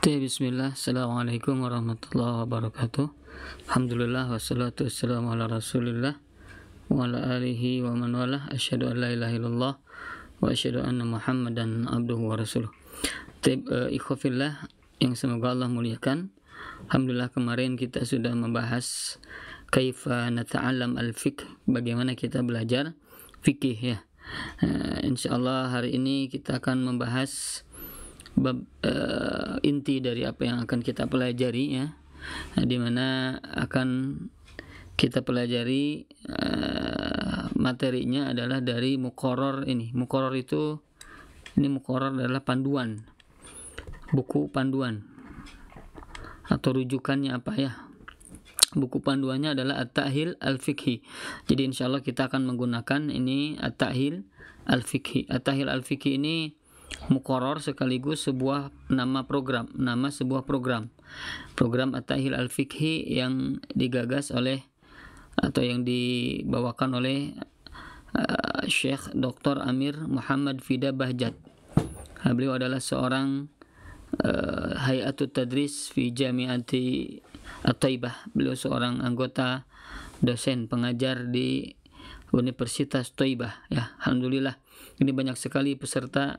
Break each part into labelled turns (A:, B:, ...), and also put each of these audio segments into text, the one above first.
A: Bismillah, Assalamualaikum warahmatullahi wabarakatuh. Alhamdulillah, wassalatu wassalamu ala rasulillah wa ala alihi wa man walah. Asyhadu an la ilaha illallah wa asyhadu anna muhammadan abduhu wa rasuluh. Ikhwafillah yang semoga Allah muliakan. Alhamdulillah, kemarin kita sudah membahas kaifa nata'allam al-fiqh, bagaimana kita belajar fikih ya. Insyaallah hari ini kita akan membahas bab inti dari apa yang akan kita pelajari ya, di mana akan kita pelajari materinya adalah dari muqarrar ini. Muqarrar itu muqarrar adalah panduan, buku panduan atau rujukannya apa ya. Buku panduannya adalah At-Ta'hil Al-Fiqhi. Jadi insyaallah kita akan menggunakan ini At-Ta'hil Al-Fiqhi. At-Ta'hil Al-Fiqhi ini muqarrar sekaligus sebuah nama sebuah program At-Ta'hil Al-Fiqhi yang digagas oleh atau yang dibawakan oleh Syekh Dr. Amir Muhammad Fida Bahjat. Beliau adalah seorang Hay'atut Tadris fi Jami'ati At-Taibah. Beliau seorang anggota dosen pengajar di Universitas Taibah ya. Alhamdulillah, ini banyak sekali peserta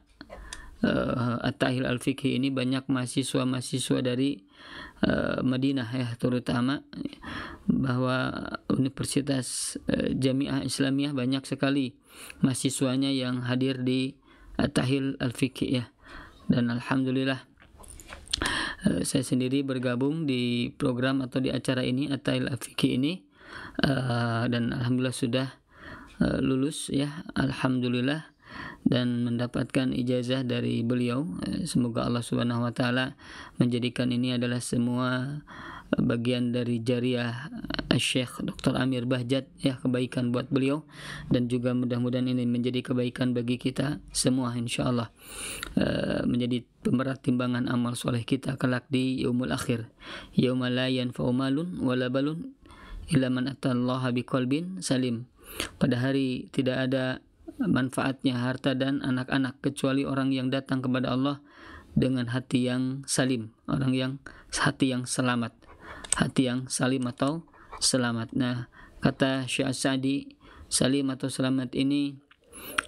A: At-Ta'hil Al-Fiqhi ini, banyak mahasiswa dari Madinah ya, terutama bahwa Universitas Jami'ah Islamiyah banyak sekali mahasiswanya yang hadir di At-Ta'hil Al-Fiqhi ya. Dan alhamdulillah saya sendiri bergabung di program atau di acara ini, At-Ta'hil Al-Fiqhi ini, dan alhamdulillah sudah lulus ya, alhamdulillah, dan mendapatkan ijazah dari beliau. Semoga Allah Subhanahu wa taala menjadikan ini adalah semua bagian dari jariah Syekh Dr. Amir Bahjat ya, kebaikan buat beliau, dan juga mudah-mudahan ini menjadi kebaikan bagi kita semua insyaallah, menjadi pemerat timbangan amal soleh kita kelak di yaumul akhir, yauma la yanfa'u malun wala balun illa man atallaha biqalbin salim. Pada hari tidak ada manfaatnya harta dan anak-anak kecuali orang yang datang kepada Allah dengan hati yang salim, hati yang selamat, hati yang salim atau selamat. Nah, kata Syekh As-Sa'di, salim atau selamat ini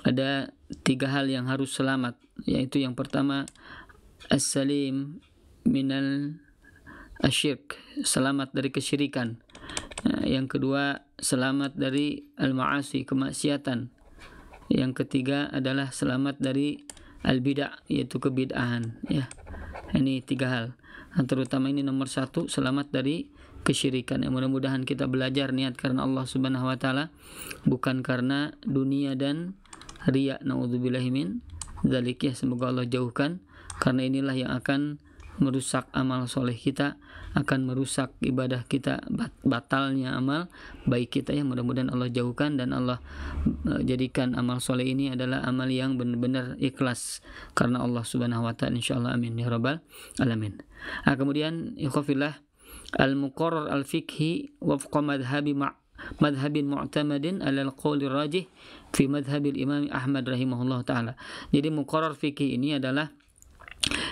A: ada 3 hal yang harus selamat, yaitu yang pertama as-salim minal asyirk, selamat dari kesyirikan. Yang kedua, selamat dari al-ma'asi, kemaksiatan. Yang ketiga adalah selamat dari al-bid'ah, yaitu kebid'ahan ya. Ini 3 hal. Terutama ini nomor 1, selamat dari kesyirikan. Mudah-mudahan kita belajar niat karena Allah Subhanahu wa taala, bukan karena dunia dan riya. Nauzubillahi min dzalik ya. Semoga Allah jauhkan, karena inilah yang akan merusak amal soleh kita, akan merusak ibadah kita, batalnya amal baik kita ya. Mudah-mudahan Allah jauhkan dan Allah jadikan amal soleh ini adalah amal yang benar-benar ikhlas karena Allah Subhanahu wa taala insyaallah, amin ya rabbal alamin. Kemudian ikhwafillah, al-muqarrar al-fiqhi wafqa madhabin mu'tamadin alal qawli rajih fi madhabil imam Ahmad rahimahullah ta'ala. Jadi muqarrar fikih ini adalah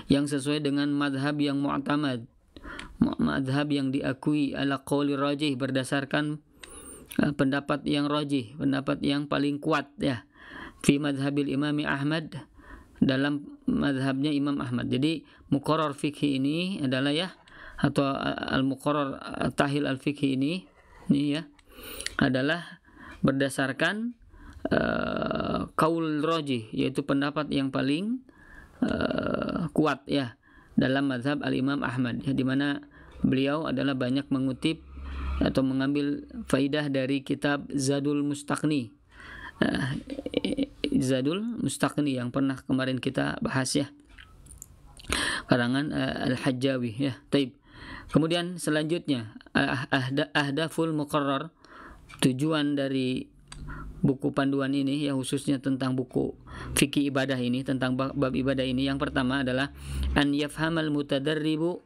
A: yang sesuai dengan madhab yang mu'tamad, madhab yang diakui, ala qawli rajih, berdasarkan pendapat yang rajih, pendapat yang paling kuat ya, fi madhabil imami Ahmad, dalam madhabnya Imam Ahmad. Jadi muqarrar fikih ini adalah ya, atau al-muqarrar At-Ta'hil Al-Fiqhi ini ya, adalah berdasarkan qaul rajih, yaitu pendapat yang paling kuat ya dalam mazhab al-Imam Ahmad ya, di mana beliau adalah banyak mengutip atau mengambil faidah dari kitab Zadul Mustaqni, Zadul Mustaqni yang pernah kemarin kita bahas ya, karangan Al-Hajjawi ya. Taib. Kemudian selanjutnya ahdaful muqarrar, tujuan dari buku panduan ini ya, khususnya tentang buku fikih ibadah ini, tentang bab ibadah ini. Yang pertama adalah an yafhamal mutadarribu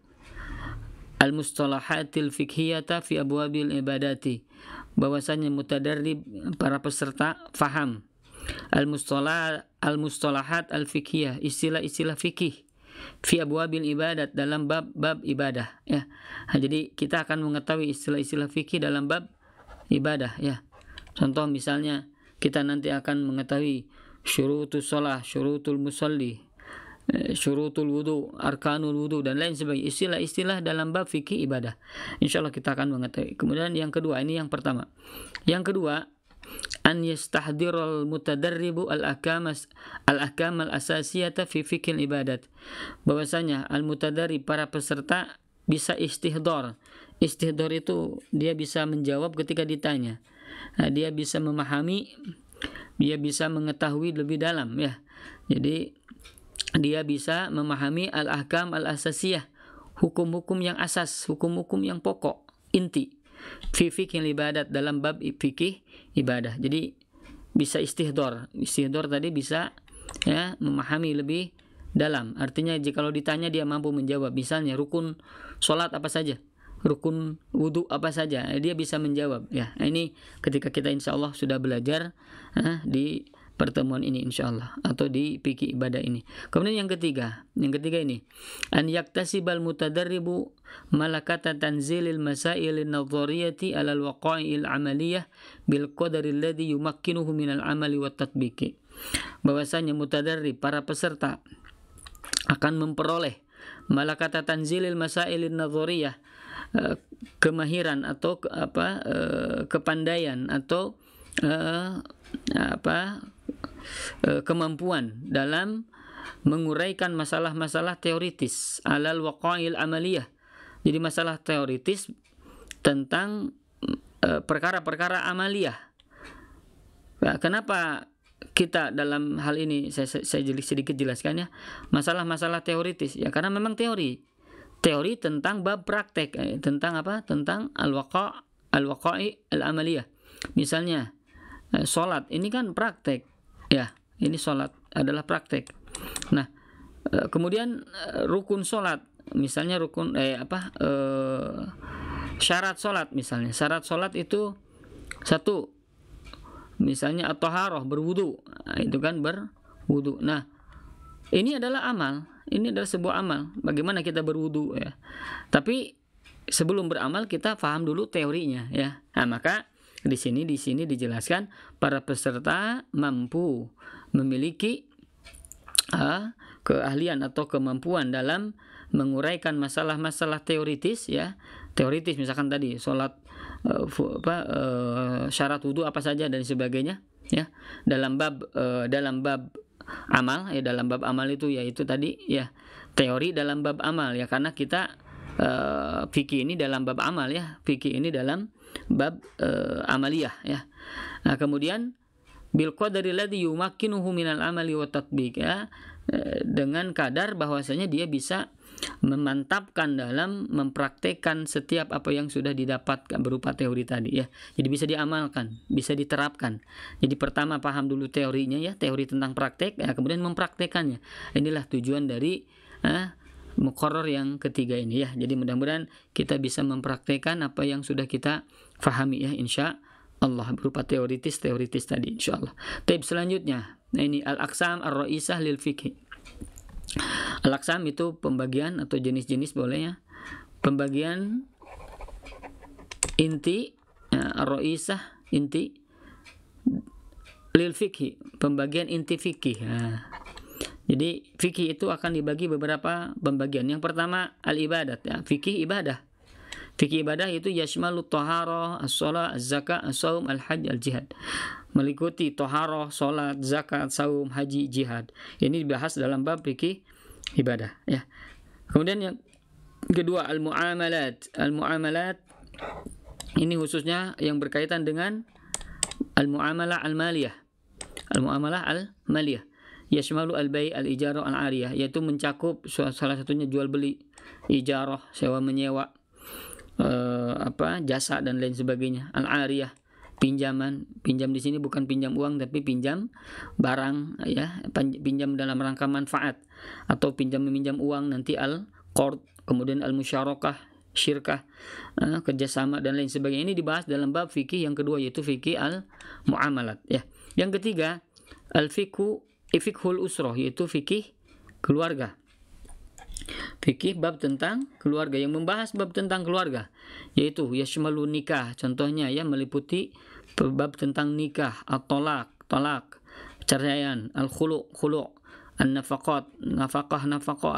A: al-mustalahatil fiqhiyata fi abwabil ibadati, bahwasanya mutadarrib, para peserta, faham al-mustalahat al-fiqhiyah, istilah-istilah fikih fi abwabil ibadat, dalam bab-bab ibadah ya. Jadi kita akan mengetahui istilah-istilah fikih dalam bab ibadah ya. Contoh misalnya kita nanti akan mengetahui syurutus shalah, syurutul musalli, syurutul wudu, arkanul wudu dan lain sebagainya, istilah-istilah dalam bab fikih ibadah. Insyaallah kita akan mengetahui. Kemudian yang kedua, ini yang pertama. Yang kedua, an yastahdiral mutadarribu al-ahkam al-asasiyata fi fiqhil ibadat. Bahwasanya al-mutadarrib, para peserta, bisa istihdor. Istihdor itu dia bisa menjawab ketika ditanya. Dia bisa memahami, dia bisa mengetahui lebih dalam ya. Jadi dia bisa memahami al-ahkam al-asasiyah, hukum-hukum yang asas, hukum-hukum yang pokok, inti. Fi fikih ibadat, dalam bab fikih ibadah. Jadi bisa istihdor. Istihdor tadi bisa ya memahami lebih dalam. Artinya jika kalau ditanya dia mampu menjawab. Misalnya rukun sholat apa saja, rukun wudu apa saja, dia bisa menjawab ya. Ini ketika kita insyaallah sudah belajar di pertemuan ini insyaallah, atau di fikih ibadah ini. Kemudian yang ketiga ini, an yaktasibal mutadarribu malakata tanzilil masailin nadhariyati alal waqa'il amaliyah bil qadari alladhi yumakkinuhu minal amali wat tatbiqi. Bahwasanya mutadarrib, para peserta, akan memperoleh malakata tanzilil masailin nadhariyah, kemahiran atau kepandaian atau kemampuan dalam menguraikan masalah-masalah teoritis alal waqa'il amaliyah. Jadi masalah teoritis tentang perkara-perkara amaliyah. Nah, kenapa kita dalam hal ini saya sedikit jelaskan ya, masalah-masalah teoritis ya, karena memang teori tentang bab praktek, tentang apa? Tentang al-waqa'i al-amaliyah. Misalnya sholat ini kan praktek ya, ini sholat adalah praktek. Nah, kemudian rukun sholat, misalnya rukun syarat sholat, misalnya syarat sholat itu satu, misalnya at-taharah, berwudu, itu kan berwudu. Nah, ini adalah amal, ini adalah sebuah amal, bagaimana kita berwudu ya. Tapi sebelum beramal kita paham dulu teorinya ya. Nah, maka di sini dijelaskan para peserta mampu memiliki keahlian atau kemampuan dalam menguraikan masalah-masalah teoritis ya. Teoritis misalkan tadi sholat, syarat wudu apa saja dan sebagainya ya. Dalam bab amal ya, dalam bab amal itu yaitu tadi ya, teori dalam bab amal ya, karena kita fikih ini dalam bab amal ya, fikih ini dalam bab amaliyah ya. Nah, kemudian bil qadari alladhi yumakkinuhu minal amali wa tatbiq ya, dengan kadar bahwasanya dia bisa memantapkan dalam mempraktekkan setiap apa yang sudah didapatkan berupa teori tadi ya. Jadi bisa diamalkan, bisa diterapkan. Jadi pertama paham dulu teorinya ya, teori tentang praktek ya, kemudian mempraktekannya. Inilah tujuan dari muqarrar yang ketiga ini ya. Jadi mudah-mudahan kita bisa mempraktekkan apa yang sudah kita fahami ya, insya Allah, berupa teoritis tadi insya Allah. Taib selanjutnya, nah ini al-aqsam ar-ra'isah lil fiqh. Al-aqsam itu pembagian atau jenis-jenis boleh ya, pembagian inti ya, ar-ra'isah inti lil fiqh, pembagian inti fikih ya. Jadi fikih itu akan dibagi beberapa pembagian. Yang pertama al-ibadat ya, fikih ibadah. Fikih ibadah itu yashmalu taharah, as-shalah, az-zakah, as-shaum, al-hajj, al-jihad. Meliputi taharah, salat, zakat, saum, haji, jihad. Ini dibahas dalam bab fikih ibadah ya. Kemudian yang kedua al-muamalat. Al-muamalat ini khususnya yang berkaitan dengan al-muamalah al-maliyah. Al-muamalah al-maliyah yashmalu al-bai' al-ijarah al-ariyah, yaitu mencakup salah satunya jual beli, ijarah, sewa menyewa, jasa dan lain sebagainya. Al-ariyah, pinjaman. Pinjam di sini bukan pinjam uang tapi pinjam barang ya, pinjam dalam rangka manfaat, atau meminjam uang nanti al-qard, kemudian al-musyarakah, syirkah, kerjasama dan lain sebagainya. Ini dibahas dalam bab fikih yang kedua, yaitu fikih al-muamalat ya. Yang ketiga al-fiqhul usrah, yaitu fikih keluarga. Fikih bab tentang keluarga, yang membahas bab tentang keluarga, yaitu yashmalu nikah, contohnya ya meliputi bab tentang nikah, at-talaq, talak, perceraian, al-khulu', khulu', an-nafaqat, nafaqah,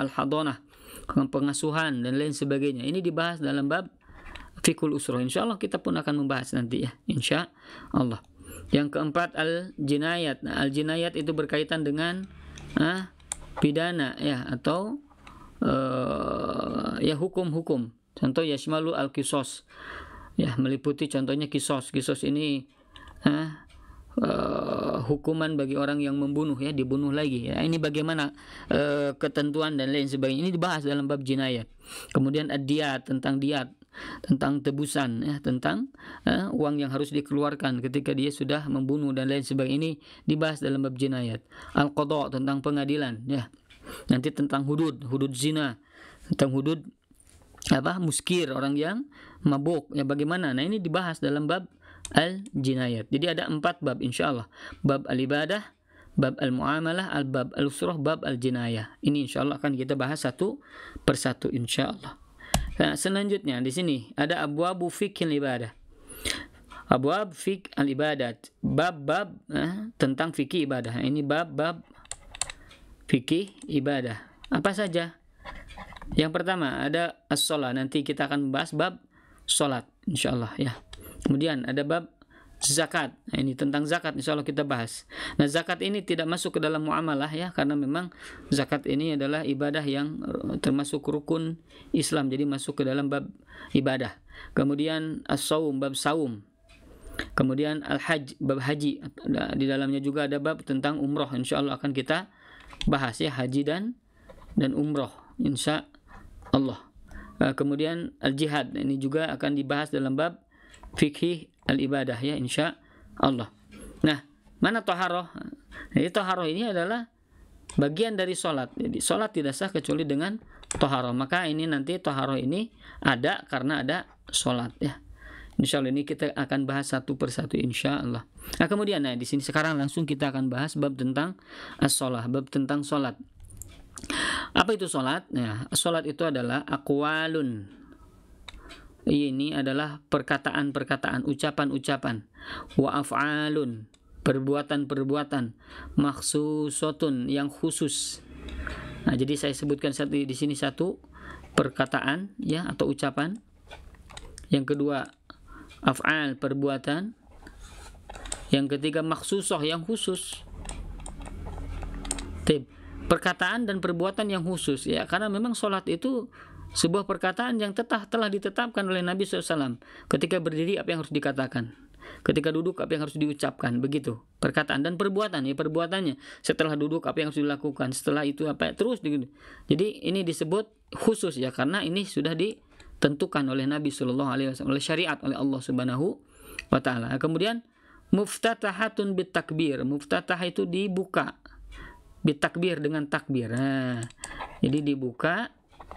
A: al-hadanah, pengasuhan dan lain sebagainya. Ini dibahas dalam bab fikul usrah. Insyaallah kita pun akan membahas nanti ya, insyaallah. Yang keempat al-jinayat. Nah, al-jinayat itu berkaitan dengan pidana ya, atau ya hukum-hukum. Contoh yashmalu al-qisas. Ya, meliputi contohnya kisos. Kisos ini hukuman bagi orang yang membunuh ya, dibunuh lagi ya. Ini bagaimana ketentuan dan lain sebagainya. Ini dibahas dalam bab jinayat. Kemudian ad-diyat, tentang diat, tentang tebusan ya, tentang uang yang harus dikeluarkan ketika dia sudah membunuh dan lain sebagainya. Ini dibahas dalam bab jinayat. Al-qada, tentang pengadilan ya. Nanti tentang hudud zina, tentang hudud muskir, orang yang mabuk ya, bagaimana. Nah, ini dibahas dalam bab al-jinayat. Jadi ada 4 bab insyaallah. Bab al-ibadah, bab al-muamalah, bab al-usrah, bab al-jinayah. Ini insyaallah akan kita bahas satu persatu insyaallah. Nah, selanjutnya di sini ada abwabu fiqhil ibadah. Abwab fiqh al-ibadat, bab-bab tentang fikih ibadah. Ini bab-bab fikih ibadah. Apa saja? Yang pertama ada as-shalah. Nanti kita akan membahas bab salat insyaallah ya. Kemudian ada bab zakat. Nah, ini tentang zakat insyaallah kita bahas. Nah, zakat ini tidak masuk ke dalam muamalah ya, karena memang zakat ini adalah ibadah yang termasuk rukun Islam, jadi masuk ke dalam bab ibadah. Kemudian as-saum, bab saum. Kemudian al-hajj, bab haji. Di dalamnya juga ada bab tentang umroh, insyaallah akan kita bahas ya, haji dan umroh insyaallah. Kemudian al-jihad, ini juga akan dibahas dalam bab fikih al-ibadah ya, insyaallah. Nah, mana taharah? Jadi taharah ini adalah bagian dari sholat. Jadi sholat tidak sah kecuali dengan taharah. Maka ini nanti taharah ini ada karena ada sholat ya. Insyaallah ini kita akan bahas satu persatu insyaallah. Nah, kemudian di sini sekarang langsung kita akan bahas bab tentang as-shalah, bab tentang sholat. Apa itu sholat? Nah, sholat itu adalah aqwalun. Ini adalah perkataan-perkataan, ucapan-ucapan. Wa af'alun, perbuatan-perbuatan. Makhsusotun, yang khusus. Nah, jadi saya sebutkan di sini satu perkataan ya, atau ucapan. Yang kedua af'al, perbuatan. Yang ketiga makhsusoh, yang khusus. Perkataan dan perbuatan yang khusus ya, karena memang sholat itu sebuah perkataan yang telah ditetapkan oleh Nabi SAW. Ketika berdiri apa yang harus dikatakan, ketika duduk apa yang harus diucapkan, begitu perkataan. Dan perbuatan ya, perbuatannya setelah duduk apa yang harus dilakukan, setelah itu apa terus begitu. Jadi ini disebut khusus ya, karena ini sudah ditentukan oleh Nabi SAW, oleh syariat, oleh Allah Subhanahu wa Ta'ala. Kemudian muftatahatun bitakbir, muftatah itu dibuka, bitakbir, dengan takbir. Nah, jadi dibuka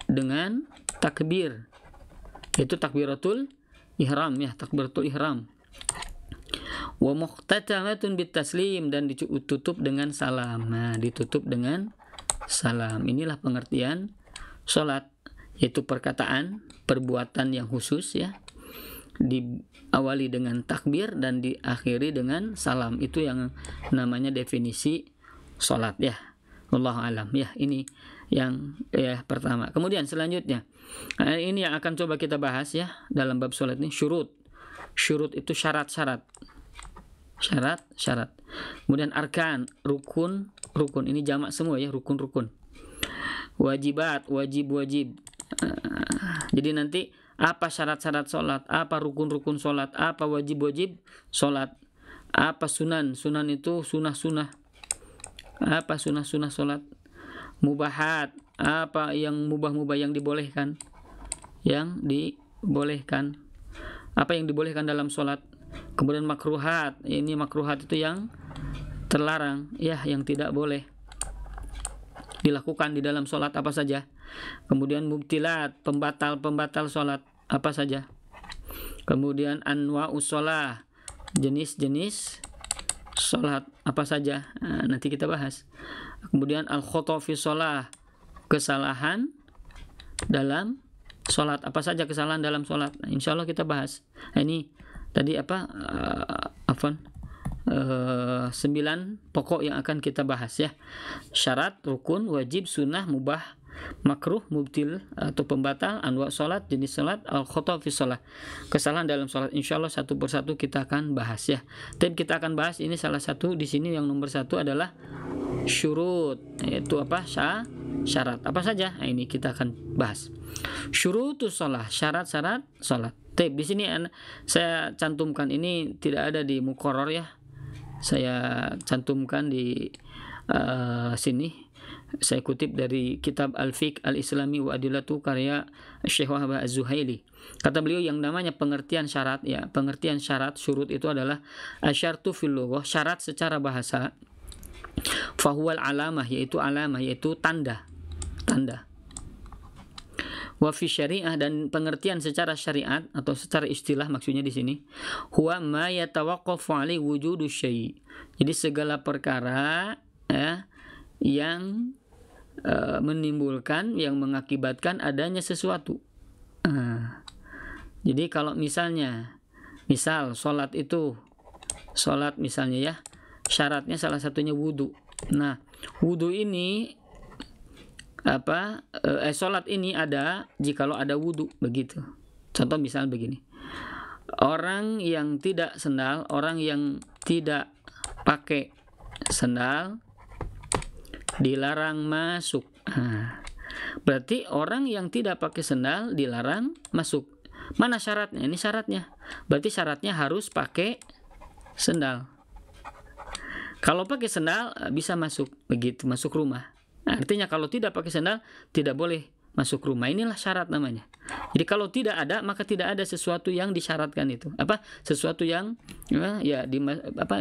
A: dengan takbir, itu takbiratul ihram ya, takbiratul ihram. Wa muhtatamatun bitaslim, dan ditutup dengan salam. Nah, ditutup dengan salam. Inilah pengertian salat, yaitu perkataan, perbuatan yang khusus ya, diawali dengan takbir dan diakhiri dengan salam. Itu yang namanya definisi salat ya. Wallahu alam ya. Ini yang pertama. Kemudian selanjutnya ini yang akan coba kita bahas ya dalam bab salat ini, syurut. Syurut itu syarat-syarat. Syarat-syarat. Kemudian arkan, rukun. Ini jamak semua ya, rukun. Wajibat, wajib. Jadi nanti apa syarat-syarat salat, apa rukun-rukun salat, apa wajib-wajib salat, apa sunan itu sunah-sunah. Apa sunah-sunah salat, mubahat, apa yang mubah-mubah, yang dibolehkan, apa yang dibolehkan dalam salat. Kemudian makruhat, ini makruhat itu yang terlarang ya, yang tidak boleh dilakukan di dalam salat apa saja. Kemudian mubtilat, pembatal salat apa saja. Kemudian anwa'us shalah, jenis-jenis salat apa saja, nanti kita bahas. Kemudian al-khata fi shalah, kesalahan dalam sholat. Apa saja kesalahan dalam sholat? Nah, insya Allah kita bahas. Nah, ini tadi 9 pokok yang akan kita bahas ya. Syarat, rukun, wajib, sunnah, mubah, makruh, mubtil atau pembatal, anwa sholat, jenis sholat, al-khata' fi sholat, kesalahan dalam sholat. Insyaallah satu persatu kita akan bahas ya. Dan kita akan bahas ini salah satu di sini yang nomor 1 adalah syurut, yaitu syarat apa saja. Nah, ini kita akan bahas. Syurutus sholat, syarat-syarat sholat. Di sini saya cantumkan, ini tidak ada di muqarrar ya. Saya cantumkan di sini. Saya kutip dari kitab Al-Fiqh Al-Islami wa Adillatu karya Syekh Wahbah Az-Zuhaili. Kata beliau yang namanya pengertian syarat ya, pengertian syarat syurut itu adalah asyartu fil lughah, syarat secara bahasa, fahuwal alamah, yaitu tanda. Wa fi syariah, dan pengertian secara syariat atau secara istilah maksudnya di sini, huwa ma yatawaqqafu alaihi wujudu syai'. Jadi segala perkara ya, yang menimbulkan, yang mengakibatkan adanya sesuatu. Jadi kalau misal sholat misalnya ya, syaratnya salah satunya wudu. Nah, wudu ini sholat ini ada jikalau ada wudu, begitu. Contoh misal begini, orang yang tidak sendal, orang yang tidak pakai sendal dilarang masuk. Berarti orang yang tidak pakai sendal dilarang masuk. Mana syaratnya? Ini syaratnya. Berarti syaratnya harus pakai sendal. Kalau pakai sendal bisa masuk, begitu, masuk rumah. Nah, artinya kalau tidak pakai sendal tidak boleh masuk rumah. Inilah syarat namanya. Jadi kalau tidak ada, maka tidak ada sesuatu yang disyaratkan itu. Sesuatu yang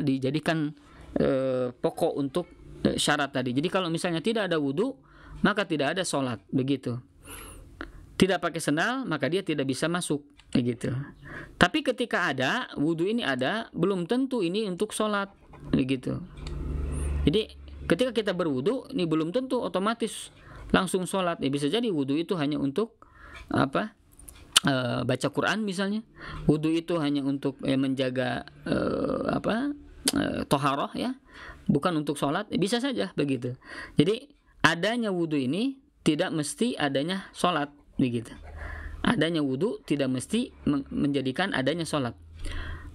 A: dijadikan pokok untuk syarat tadi. Jadi kalau misalnya tidak ada wudu, maka tidak ada sholat, begitu. Tidak pakai sendal, maka dia tidak bisa masuk, begitu. Tapi ketika ada wudu, ini ada, belum tentu ini untuk sholat, begitu. Jadi ketika kita berwudu, ini belum tentu otomatis langsung sholat. Bisa jadi wudu itu hanya untuk baca Quran misalnya. Wudu itu hanya untuk menjaga toharoh ya, bukan untuk sholat. Bisa saja begitu. Jadi adanya wudu ini tidak mesti adanya sholat, begitu. Adanya wudu tidak mesti menjadikan adanya sholat.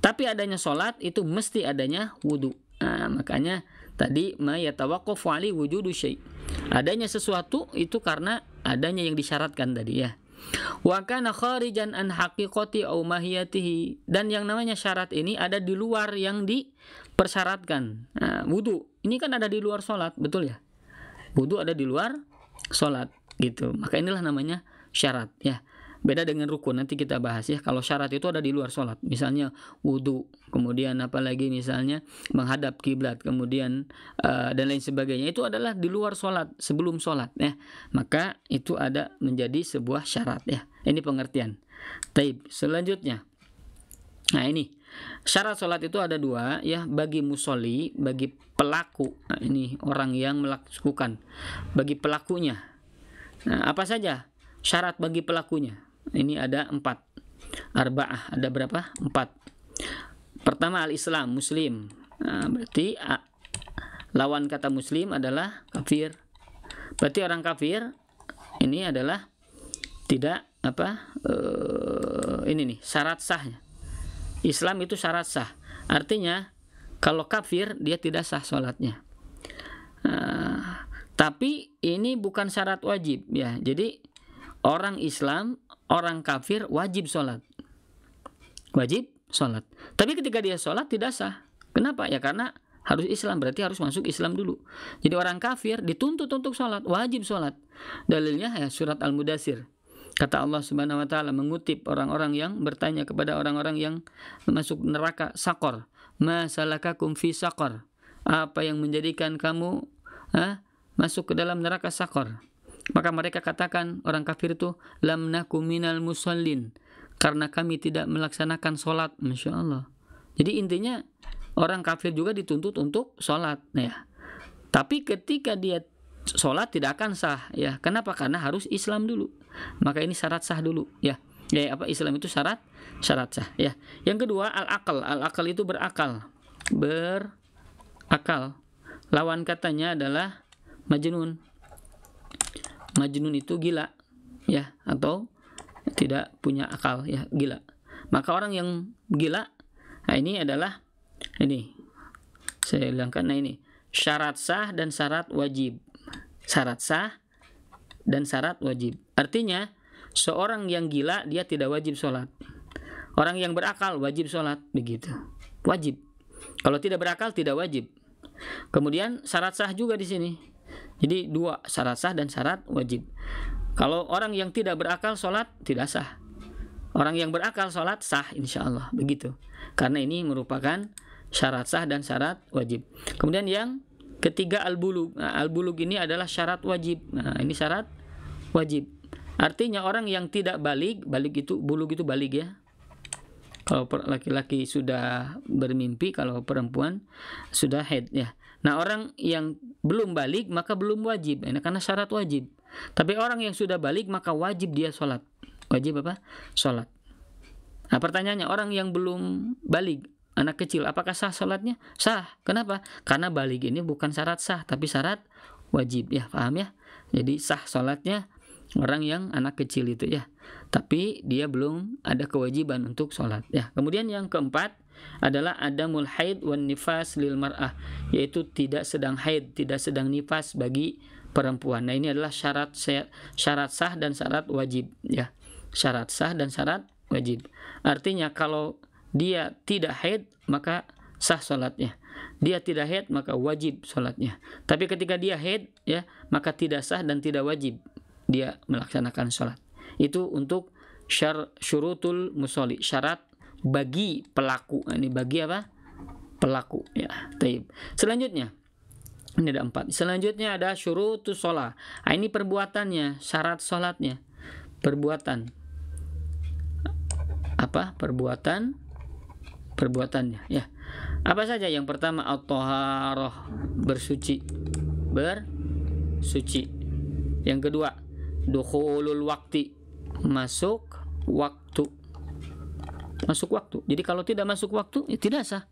A: Tapi adanya sholat itu mesti adanya wudu. Nah, makanya tadi ma yatawaqqafu ali wujudu syai'. Adanya sesuatu itu karena adanya yang disyaratkan tadi ya. Wa kana kharijan an haqiqati aw mahiyatihi, dan yang namanya syarat ini ada di luar yang dipersyaratkan. Nah, wudu ini kan ada di luar sholat, betul ya? Wudu ada di luar sholat, gitu. Maka inilah namanya syarat ya. Beda dengan rukun, nanti kita bahas ya. Kalau syarat itu ada di luar sholat, misalnya wudu, kemudian apalagi misalnya menghadap kiblat, kemudian dan lain sebagainya, itu adalah di luar sholat, sebelum sholat ya. Maka itu ada menjadi sebuah syarat ya. Ini pengertian. Taib. Selanjutnya, nah ini syarat sholat itu ada 2 ya, bagi musolli, bagi pelaku. Nah, ini orang yang melakukan, bagi pelakunya. Nah, apa saja syarat bagi pelakunya? Ini ada 4. Arba'ah, ada berapa? 4. Pertama al-Islam, muslim. Nah, berarti lawan kata muslim adalah kafir. Berarti orang kafir ini adalah tidak ini nih syarat sahnya. Islam itu syarat sah. Artinya kalau kafir dia tidak sah sholatnya. Tapi ini bukan syarat wajib ya. Jadi orang Islam, orang kafir wajib sholat. Wajib sholat. Tapi ketika dia sholat tidak sah. Kenapa? Ya karena harus Islam, berarti harus masuk Islam dulu. Jadi orang kafir dituntut untuk sholat, wajib sholat. Dalilnya ya surat Al-Mudaththir. Kata Allah Subhanahu wa taala mengutip orang-orang yang bertanya kepada orang-orang yang masuk neraka Saqar. Ma salakakum fi Saqar? Apa yang menjadikan kamu masuk ke dalam neraka Saqar? Maka mereka katakan, orang kafir itu, lam naku minal musallin, karena kami tidak melaksanakan sholat. Masya Allah. Jadi intinya orang kafir juga dituntut untuk sholat. Nah, ya. Tapi ketika dia sholat tidak akan sah ya. Kenapa? Karena harus Islam dulu. Maka ini syarat sah dulu ya. Ya apa, Islam itu syarat sah ya. Yang kedua al-aqal. Al-aqal itu berakal. Berakal. Lawan katanya adalah majnun. Majnun itu gila ya, atau tidak punya akal ya, gila. Maka orang yang gila, nah ini adalah ini saya bilangkan, nah ini syarat sah dan syarat wajib. Syarat sah dan syarat wajib. Artinya seorang yang gila dia tidak wajib sholat. Orang yang berakal wajib sholat, begitu. Wajib. Kalau tidak berakal tidak wajib. Kemudian syarat sah juga di sini. Jadi dua, syarat sah dan syarat wajib. Kalau orang yang tidak berakal sholat tidak sah. Orang yang berakal sholat sah insya Allah, begitu. Karena ini merupakan syarat sah dan syarat wajib. Kemudian yang ketiga al-bulug. Nah, al-bulug ini adalah syarat wajib. Nah, ini syarat wajib. Artinya orang yang tidak balik itu, bulug itu balik ya. Kalau laki-laki sudah bermimpi, kalau perempuan sudah haid ya. Nah, orang yang belum balik maka belum wajib. Ini karena syarat wajib. Tapi orang yang sudah balik maka wajib dia sholat. Wajib apa? Sholat. Nah, pertanyaannya, orang yang belum balik, anak kecil, apakah sah sholatnya? Sah. Kenapa? Karena balik ini bukan syarat sah, tapi syarat wajib ya. Paham ya? Jadi sah sholatnya orang yang anak kecil itu ya. Tapi dia belum ada kewajiban untuk sholat ya. Kemudian yang keempat adalah adamul haid wan nifas lil mar'ah, yaitu tidak sedang haid, tidak sedang nifas bagi perempuan. Nah, ini adalah syarat sah dan syarat wajib ya. Syarat sah dan syarat wajib. Artinya kalau dia tidak haid maka sah sholatnya. Dia tidak haid maka wajib sholatnya. Tapi ketika dia haid ya, maka tidak sah dan tidak wajib dia melaksanakan sholat. Itu untuk syurutul musolli, syarat bagi pelaku. Ini bagi apa? Pelaku ya. Taib. Selanjutnya ini ada 4. Selanjutnya ada syurutus sholat. Nah, ini perbuatannya, syarat sholatnya. Perbuatan. Apa? Perbuatannya ya. Apa saja? Yang pertama at-thaharah, bersuci. Yang kedua dukhulul waqti, masuk waktu. Jadi kalau tidak masuk waktu ya tidak sah.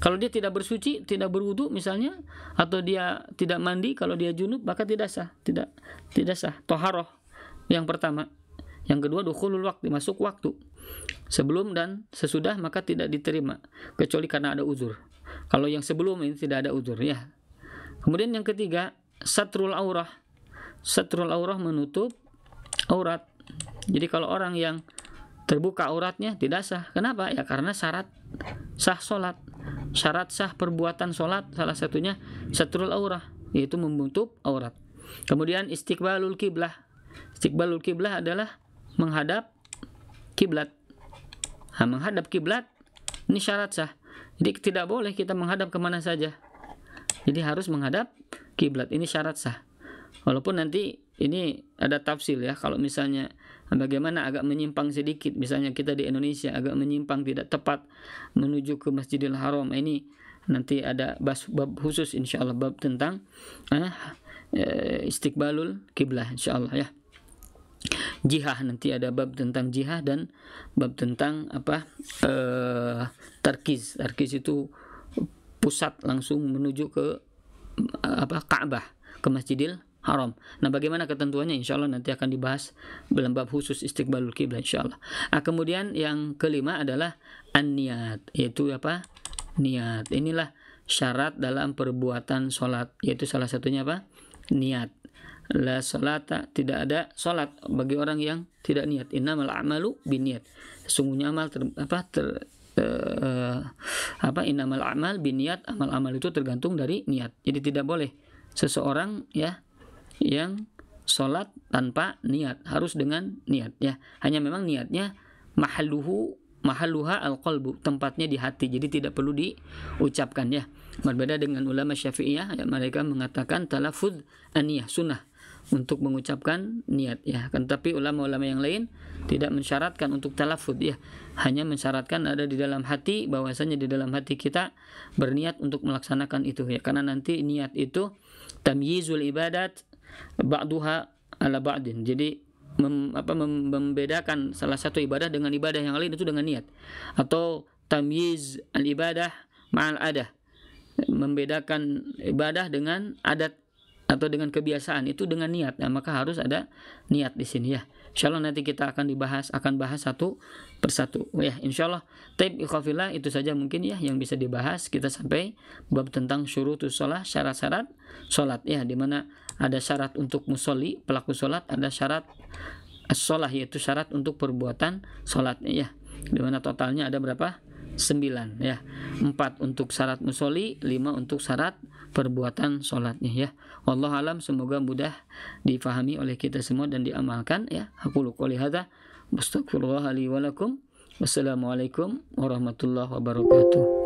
A: Kalau dia tidak bersuci, tidak berwudu misalnya, atau dia tidak mandi, kalau dia junub maka tidak sah. Tidak sah. Thaharah yang pertama. Yang kedua dukhulul waqti, masuk waktu. Sebelum dan sesudah maka tidak diterima kecuali karena ada uzur. Kalau yang sebelum ini tidak ada uzur ya. Kemudian yang ketiga satrul aurah. Satrul aurah, menutup aurat. Jadi kalau orang yang terbuka auratnya tidak sah. Kenapa? Ya karena syarat sah sholat. Syarat sah perbuatan sholat salah satunya satrul aurah, yaitu menutup aurat. Kemudian istiqbalul kiblah. Istiqbalul kiblah adalah menghadap kiblat. Nah, menghadap kiblat ini syarat sah. Jadi tidak boleh kita menghadap kemana saja. Jadi harus menghadap kiblat. Ini syarat sah. Walaupun nanti ini ada tafsir ya. Kalau misalnya bagaimana agak menyimpang sedikit, misalnya kita di Indonesia agak menyimpang, tidak tepat menuju ke Masjidil Haram, ini nanti ada bab khusus insyaallah, bab tentang istiqbalul kiblah insyaallah ya. Jihah, nanti ada bab tentang jihah dan bab tentang tarkiz. Tarkiz itu pusat langsung menuju ke Ka'bah, ke Masjidil Haram. Nah, bagaimana ketentuannya insyaallah nanti akan dibahas dalam bab khusus istiqbalul kiblah insyaallah. Kemudian yang kelima adalah an-niyat, yaitu apa? Niat. Inilah syarat dalam perbuatan sholat, yaitu salah satunya apa? Niat. La salata, tidak ada salat bagi orang yang tidak niat. Innamal a'malu binniyat. Sesungguhnya amal innamal a'mal binniyat, amal-amal itu tergantung dari niat. Jadi tidak boleh seseorang ya yang salat tanpa niat, harus dengan niat ya. Hanya memang niatnya mahalluha al-qalbu, tempatnya di hati. Jadi tidak perlu diucapkan ya. Berbeda dengan ulama Syafi'iyah ya, mereka mengatakan talaffuz an-niyah sunnah untuk mengucapkan niat ya. Kan tapi ulama-ulama yang lain tidak mensyaratkan untuk talaffuz ya. Hanya mensyaratkan ada di dalam hati, bahwasanya di dalam hati kita berniat untuk melaksanakan itu ya. Karena nanti niat itu tamyizul ibadat ba'duha ala ba'din. Jadi membedakan salah satu ibadah dengan ibadah yang lain itu dengan niat. Atau tamyiz al-ibadah ma'al adah, membedakan ibadah dengan adat atau dengan kebiasaan, itu dengan niat. Nah, maka harus ada niat di sini ya. Insyaallah nanti kita akan bahas satu persatu ya, insyaallah. Taib ikhwafillah, itu saja mungkin ya yang bisa dibahas. Kita sampai bab tentang syurutus shalah, syarat-syarat salat ya, di mana ada syarat untuk musolli, pelaku salat, ada syarat as-shalah, yaitu syarat untuk perbuatan salatnya ya. Di mana totalnya ada berapa? 9 ya. 4 untuk syarat musolli, 5 untuk syarat perbuatan sholatnya ya. Wallahu alam, semoga mudah difahami oleh kita semua dan diamalkan ya. Aqulu qouli hadza wastaghfirullah li wa lakum. Wassalamualaikum warahmatullahi wabarakatuh.